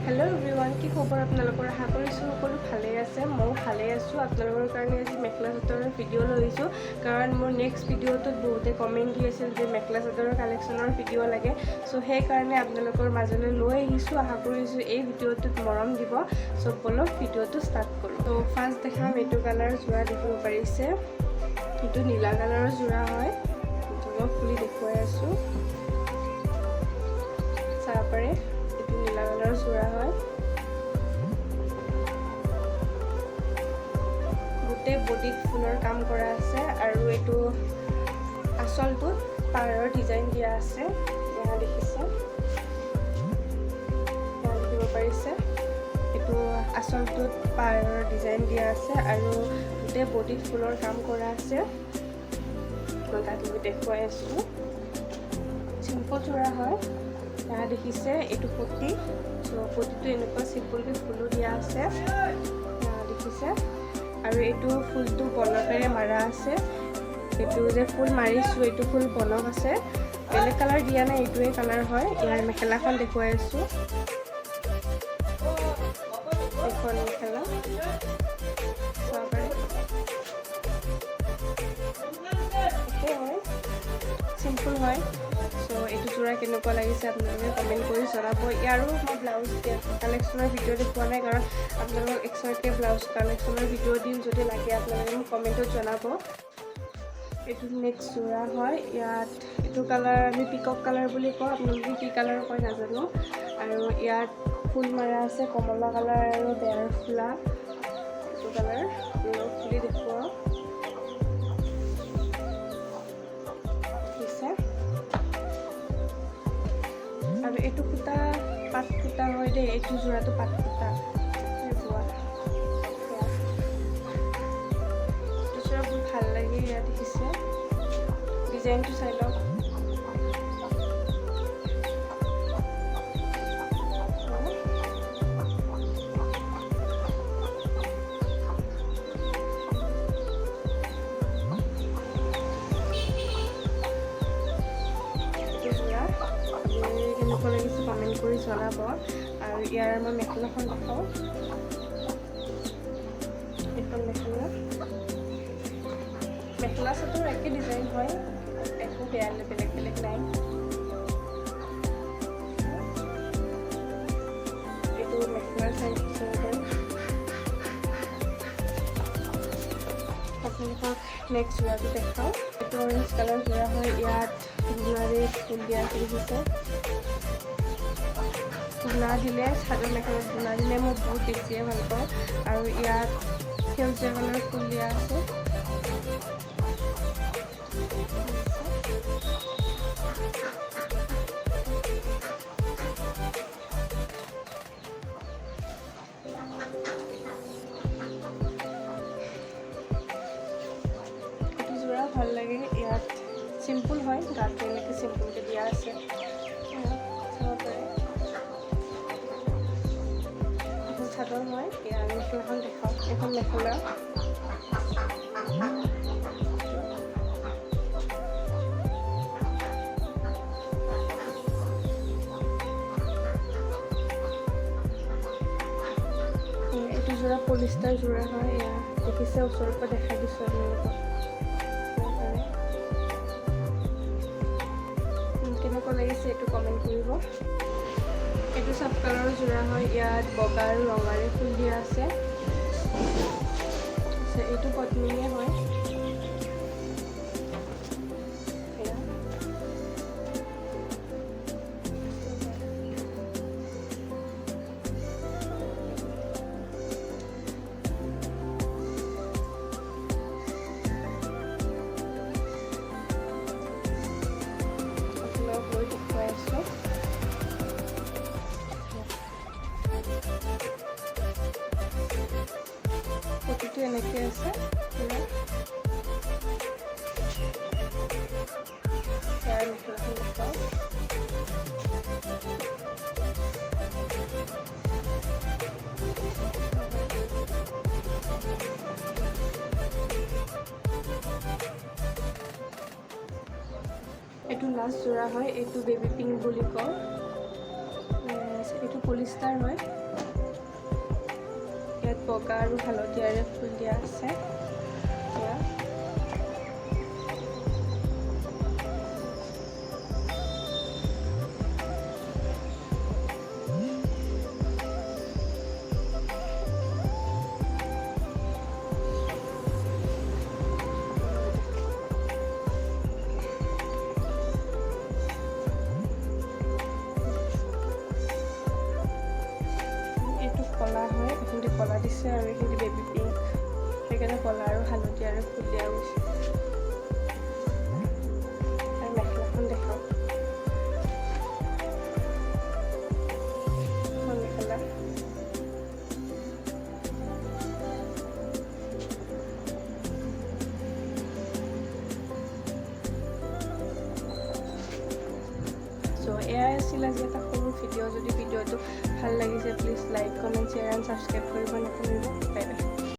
Hello' everyone, কি খবৰ আপোনালোকৰ? আশা কৰিছোঁ সকলো ভালেই আছে। ময়ো ভালেই আছোঁ। আপোনালোকৰ কাৰণে আজি মেখেলা চাদৰৰ ভিডিঅ' লৈ আহিছোঁ, কাৰণ মোৰ নেক্সট ভিডিঅ'টোত বহুতে কমেণ্ট দি আছিল যে মেখেলা চাদৰৰ কালেকশ্যনৰ ভিডিঅ' লাগে। চ' সেইকাৰণে আপোনালোকৰ মাজলৈ লৈ আহিছোঁ। আশা কৰিছোঁ এই ভিডিঅ'টোত মৰম দিব। চ' বলক ভিডিঅ'টো ষ্টাৰ্ট কৰোঁ। ত' ফাৰ্ষ্ট দেখাম এইটো কালাৰ যোৰা দেখিব পাৰিছে। এইটো নীলা কালাৰৰ যোৰা হয়। মই খুলি দেখুৱাই আছোঁ, চাব পাৰে। এইটো নীলা কালাৰৰ যোৰা হয়। গোটেই বডিত ফুলৰ কাম কৰা আছে, আৰু এইটো আঁচলটোত পাহাৰৰ ডিজাইন দিয়া আছে। এয়া দেখিছে, এয়া দেখিব পাৰিছে। এইটো আঁচলটোত পাহাৰৰ ডিজাইন দিয়া আছে, আৰু গোটেই বডিত ফুলৰ কাম কৰা আছে। মই তাত দেখুৱাই আছোঁ। চিম্পল যোৰা হয়। এয়া দেখিছে, এইটো পটি। চ' পটিটো এনেকুৱা চিম্পলকৈ ফুলো দিয়া আছে, দেখিছে। আৰু এইটো ফুলটো বলকেৰে মাৰা আছে। এইটো যে ফুল মাৰিছোঁ, এইটো ফুল বলক আছে, বেলেগ কালাৰ দিয়া নাই, এইটোৱে কালাৰ হয়। ইয়াৰ মেখেলাখন দেখুৱাই আছোঁ। এইখন মেখেলা চাব পাৰে। একেই হয়, চিম্পল হয়। চ' এইটো যোৰা কেনেকুৱা লাগিছে আপোনালোকে কমেণ্ট কৰি জনাব। ইয়াৰো মই ব্লাউজ কালেকশ্যনৰ ভিডিঅ' দেখুওৱা নাই, কাৰণ আপোনালোকক এক্সট্ৰাকৈ ব্লাউজ কালেকশ্যনৰ ভিডিঅ' দিম। যদি লাগে আপোনালোকে মোক কমেণ্টত জনাব। এইটো নেক্সট যোৰা হয়। ইয়াত এইটো কালাৰ আমি পিকক কালাৰ বুলি কওঁ, আপোনালোকে কি কালাৰ কয় নাজানো। আৰু ইয়াত ফুল মাৰা আছে, কমলা কালাৰ আৰু বেয়াৰ ফুলা। এইটো কালাৰ ফুলি দেখুৱাওঁ, দিছে। আৰু এইটো সূতা পাত সূতা হয় দেই, এইটো যোৰাটো পাত সূতা যোৰা। এইটো যোৰা বহুত ভাল লাগে। ইয়াত দেখিছে, ডিজাইনটো চাই লওক। কেনেকুৱা লাগিছে কমেণ্ট কৰি জনাব। আৰু ইয়াৰ মই মেখেলাখন দেখাওঁ। এইখন মেখেলা চাদৰ একে ডিজাইন হয়, একো বেয়া বেলেগ বেলেগ নাই। এইটো মেখেলাৰ চাইজ আপোনালোকক নেক্সট যোৰাটো দেখাওঁ। এইটো অৰেঞ্জ কালাৰ যোৰা হয়। ইয়াত গুণাৰে ফুল দিয়া দেখিছে। গুণা দিলে চাদৰ মেখেলাত গুণা দিলে মই বহুত বেছিয়ে ভাল পাওঁ। আৰু ইয়াত সেউজীয়া কালাৰ ফুল দিয়া আছে। এইটো যোৰা ভাল লাগে। ইয়াত চিম্পুল হয়, গাটো এনেকৈ চিম্পুলকৈ দিয়া আছে, চাব পাৰে। এখন চাদৰ হয়। ইয়াৰ মেখেলাখন দেখাওঁ। এখন মেখেলা এইটো যোৰা পলিষ্টাৰ যোৰা হয়। এয়া দেখিছে, ওচৰৰ পৰা দেখাই দিছোঁ আপোনালোকক। কেনেকুৱা লাগিছে এইটো কমেণ্ট কৰিব। এইটো চাব কালাৰৰ যোৰা হয়। ইয়াত বগা আৰু ৰঙাৰে ফুল দিয়া আছে। এইটো পদ্মিনীয়ে হয়। লৈ দেখুৱাই আছোঁ। পটিটো এনেকৈ আছে। ইয়াৰ মেখেলাখন দেখাওঁ। এইটো লাষ্ট যোৰা হয়। এইটো বেবি পিংক বুলি কওঁ। এইটো পলিষ্টাৰ হয়। ইয়াত বগা আৰু হালধীয়াৰে ফুল দিয়া আছে। কলা হয়, এইখিনি কলা দিছে আৰু এইখিনি বেবী পিংক, সেইকাৰণে কলা আৰু হালধীয়াৰে ফুল দিয়া গৈছে। আৰু মেখেলাখন দেখাওঁ। মেখেলা এয়াই আছিল আজি এটা সৰু ভিডিঅ'। যদি ভিডিঅ'টো ভাল লাগিছে please like, comment, share and subscribe কৰিব নাপাহৰিব।